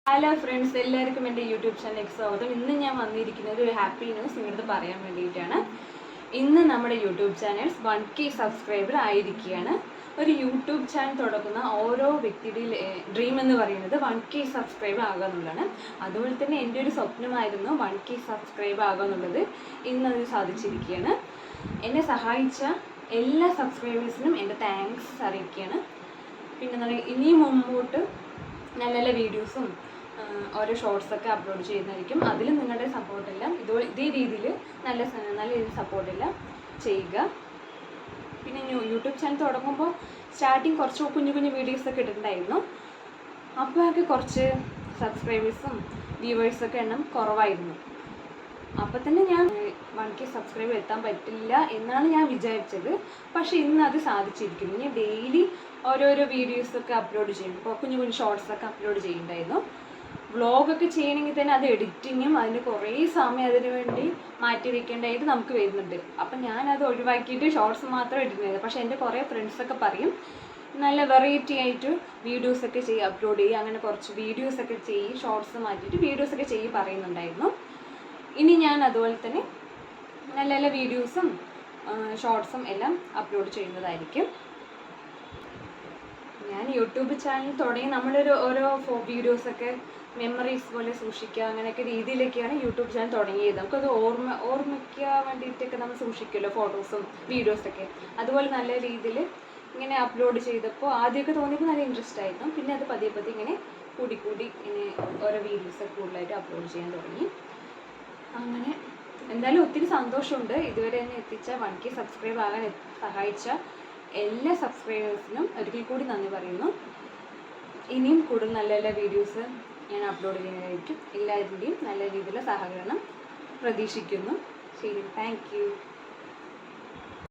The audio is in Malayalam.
ഹലോ ഫ്രണ്ട്സ്, എല്ലാവർക്കും എൻ്റെ യൂട്യൂബ് ചാനലിലേക്ക് സ്വാഗതം. ഇന്ന് ഞാൻ വന്നിരിക്കുന്നത് ഒരു ഹാപ്പി ന്യൂസ് നിങ്ങളുടെ പറയാൻ വേണ്ടിയിട്ടാണ്. ഇന്ന് നമ്മുടെ യൂട്യൂബ് ചാനൽ 1K സബ്സ്ക്രൈബർ ആയിരിക്കുകയാണ്. ഒരു യൂട്യൂബ് ചാനൽ തുടങ്ങുന്ന ഓരോ വ്യക്തിയുടെ ഡ്രീം എന്ന് പറയുന്നത് 1K സബ്സ്ക്രൈബർ ആകുക എന്നുള്ളതാണ്. അതുപോലെ തന്നെ എൻ്റെ ഒരു സ്വപ്നമായിരുന്നു 1K സബ്സ്ക്രൈബർ ആകുക എന്നുള്ളത്. ഇന്നത് സാധിച്ചിരിക്കുകയാണ്. എന്നെ സഹായിച്ച എല്ലാ സബ്സ്ക്രൈബേഴ്സിനും എൻ്റെ താങ്ക്സ് അറിയിക്കുകയാണ്. പിന്നെ ഇനിയും മുമ്പോട്ട് നല്ല നല്ല വീഡിയോസും ഓരോ ഷോർട്സൊക്കെ അപ്ലോഡ് ചെയ്യുന്നതായിരിക്കും. അതിലും നിങ്ങളുടെ സപ്പോർട്ടെല്ലാം ഇതേ രീതിയിൽ നല്ല രീതിയിൽ സപ്പോർട്ടെല്ലാം ചെയ്യുക. പിന്നെ യൂട്യൂബ് ചാനൽ തുടങ്ങുമ്പോൾ സ്റ്റാർട്ടിങ് കുറച്ച് കുഞ്ഞു കുഞ്ഞു വീഡിയോസൊക്കെ ഇട്ടിട്ടുണ്ടായിരുന്നു. അപ്പോഴൊക്കെ കുറച്ച് സബ്സ്ക്രൈബേഴ്സും വ്യൂവേഴ്സൊക്കെ എണ്ണം കുറവായിരുന്നു. അപ്പോൾ തന്നെ ഞാൻ 1K സബ്സ്ക്രൈബർ എത്താൻ പറ്റില്ല എന്നാണ് ഞാൻ വിചാരിച്ചത്. പക്ഷേ ഇന്ന് അത് സാധിച്ചിരിക്കുന്നു. ഞാൻ ഡെയിലി ഓരോരോ വീഡിയോസൊക്കെ അപ്ലോഡ് ചെയ്യും. ഇപ്പോൾ കുഞ്ഞു കുഞ്ഞു ഷോർട്സൊക്കെ അപ്ലോഡ് ചെയ്യുന്നുണ്ടായിരുന്നു. വ്ളോഗൊക്കെ ചെയ്യണമെങ്കിൽ തന്നെ അത് എഡിറ്റിങ്ങും അതിന് കുറേ സമയം അതിന് വേണ്ടി മാറ്റി വയ്ക്കേണ്ടതായിട്ട് നമുക്ക് വരുന്നുണ്ട്. അപ്പം ഞാനത് ഒഴിവാക്കിയിട്ട് ഷോർട്സ് മാത്രം ഇട്ടിട്ടുണ്ടായിരുന്നു. പക്ഷേ എൻ്റെ കുറേ ഫ്രണ്ട്സൊക്കെ പറയും നല്ല വെറൈറ്റി ആയിട്ട് വീഡിയോസൊക്കെ അപ്ലോഡ് ചെയ്യുക, അങ്ങനെ കുറച്ച് വീഡിയോസൊക്കെ ഷോർട്സ് മാറ്റിയിട്ട് വീഡിയോസൊക്കെ പറയുന്നുണ്ടായിരുന്നു. ഇനി ഞാൻ അതുപോലെ തന്നെ നല്ല നല്ല വീഡിയോസും ഷോർട്സും എല്ലാം അപ്ലോഡ് ചെയ്യുന്നതായിരിക്കും. ഞാൻ യൂട്യൂബ് ചാനൽ തുടങ്ങി നമ്മളൊരു ഓരോ വീഡിയോസൊക്കെ മെമ്മറീസ് പോലെ സൂക്ഷിക്കുക, അങ്ങനെയൊക്കെ രീതിയിലൊക്കെയാണ് യൂട്യൂബ് ചാനൽ തുടങ്ങിയത്. നമുക്കത് ഓർമ്മിക്കാൻ വേണ്ടിയിട്ടൊക്കെ നമ്മൾ സൂക്ഷിക്കുമല്ലോ ഫോട്ടോസും വീഡിയോസൊക്കെ. അതുപോലെ നല്ല രീതിയിൽ ഇങ്ങനെ അപ്ലോഡ് ചെയ്തപ്പോൾ ആദ്യമൊക്കെ തോന്നിയപ്പോൾ നല്ല ഇൻട്രസ്റ്റ് ആയിരുന്നു. പിന്നെ അത് പതിയെ പതിയെ ഇങ്ങനെ കൂടി ഇങ്ങനെ ഓരോ വീഡിയോസൊക്കെ കൂടുതലായിട്ട് അപ്ലോഡ് ചെയ്യാൻ തുടങ്ങി. അങ്ങനെ എന്തായാലും ഒത്തിരി സന്തോഷമുണ്ട്. ഇതുവരെ എന്നെ എത്തിച്ച 1K സബ്സ്ക്രൈബ് ആകാൻ സഹായിച്ച എല്ലാ സബ്സ്ക്രൈബേഴ്സിനും ഒരിക്കൽ കൂടി നന്ദി പറയുന്നു. ഇനിയും കൂടുതൽ നല്ല നല്ല വീഡിയോസ് ഞാൻ അപ്ലോഡ് ചെയ്യുന്നതായിരിക്കും. എല്ലാവരുടെയും നല്ല രീതിയിലുള്ള സഹകരണം പ്രതീക്ഷിക്കുന്നു. ശരി, താങ്ക് യു.